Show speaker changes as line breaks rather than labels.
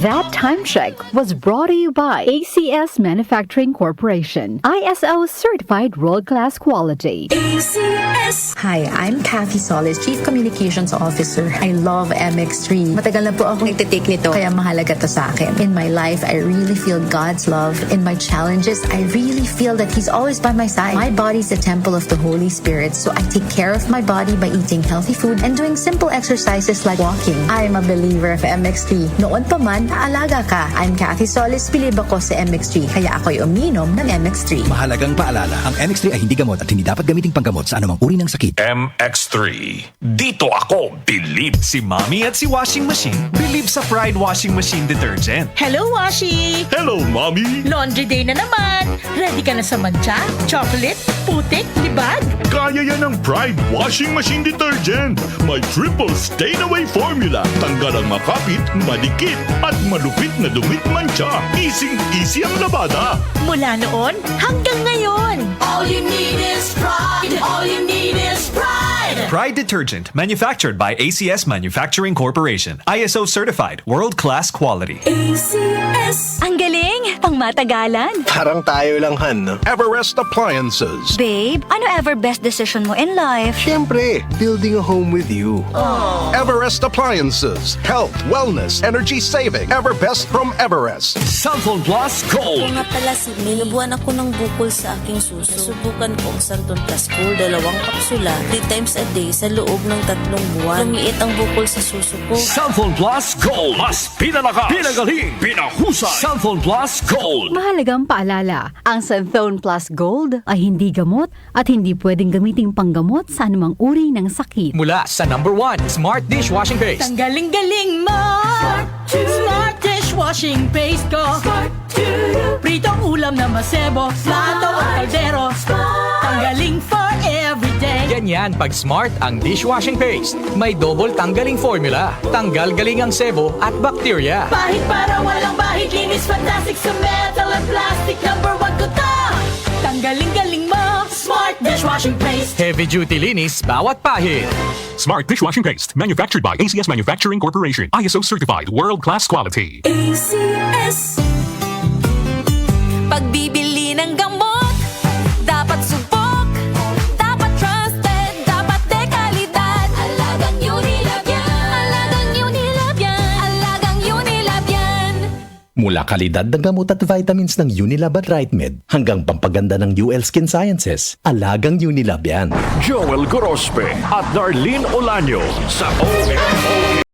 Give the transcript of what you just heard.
That time check was brought to you by ACS Manufacturing Corporation, ISO certified world-class quality.
ACS.
Hi, I'm Kathy Solis, Chief Communications Officer. I love MX3. Matagal na po ako nagtitake nito, kaya mahalaga to sa akin. In my life, I really feel God's love. In my challenges, I really feel that He's always by my side. My body's the temple of the Holy Spirit, so I take care of my body by eating healthy food and doing simple exercises like walking. I'm a believer of MX3. Noon pa man, naalaga ka. I'm Kathy Solis, bilib ako sa MX3, kaya ako'y uminom ng MX3.
Mahalagang paalala, ang MX3 ay hindi gamot at hindi dapat gamiting panggamot sa anumang uri ng sakit.
MX3. Dito ako, bilib.
Si Mommy at si Washing Machine, bilib sa Pride Washing Machine Detergent.
Hello, Washi!
Hello, Mommy.
Laundry day na naman! Ready ka na sa mancha, chocolate, putik, libag?
Kaya yan ang Pride Washing Machine Detergent. May triple stain-away formula. Tanggal ang makapit, madikit, at malupit na dumit mancha. Easy ang labada.
Mula noon hanggang ngayon.
All you need is pride. All you need is pride.
Pride Detergent, manufactured by ACS Manufacturing Corporation. ISO certified, world-class quality.
ACS.
Ang galing! Pang matagalan.
Parang tayo lang, Han. Everest Appliances.
Babe, ano ever best decision mo in life?
Siyempre, building a home with you. Everest Appliances. Health, wellness, energy saving. Everbest from Everest.
Cellphone Plus Gold.
Nga pala, nilubuan ako ng bukol sa aking suso. Subukan ko ang Santon Plus Gold, 2 kapsula, 3 times a day sa loob ng 3 buwan. Lumiit ang bukol sa suso ko.
Cellphone Plus Gold. Mas pinalakas, pinagaling, pinahusay. Cellphone Plus Gold.
Mahalagang paalala, ang Santhone Plus Gold ay hindi gamot at hindi pwedeng gamiting panggamot sa anumang uri ng sakit.
Mula sa #1 Smart Dishwashing Paste.
Ang galing-galing mo! Smart dishwashing paste ko. Pritong ulam na masebo, plato at kaldero. Tanggaling for everyday.
Ganyan pag Smart ang dishwashing paste. May double tanggaling formula. Tanggal galing ang sebo at bakterya.
Bahid para walang bahid, linis fantastic sa metal at plastic. #1 ko to! Tanggaling-galing mo! Smart dishwashing paste.
Heavy duty linis bawat pahid.
Smart Dishwashing Paste. Manufactured by ACS Manufacturing Corporation. ISO certified, world-class quality.
ACS.
Pagbibili ng gamot, dapat subok, dapat trusted, dapat dekalidad. Alagang Unilab yan. Alagang Unilab yan. Alagang Unilab yan.
Mula kalidad ng gamot at vitamins ng Unilab at RightMed hanggang pampaganda ng UL Skin Sciences, alagang Unilab yan.
Joel Gorospe at Darlene Olanyo sa OMO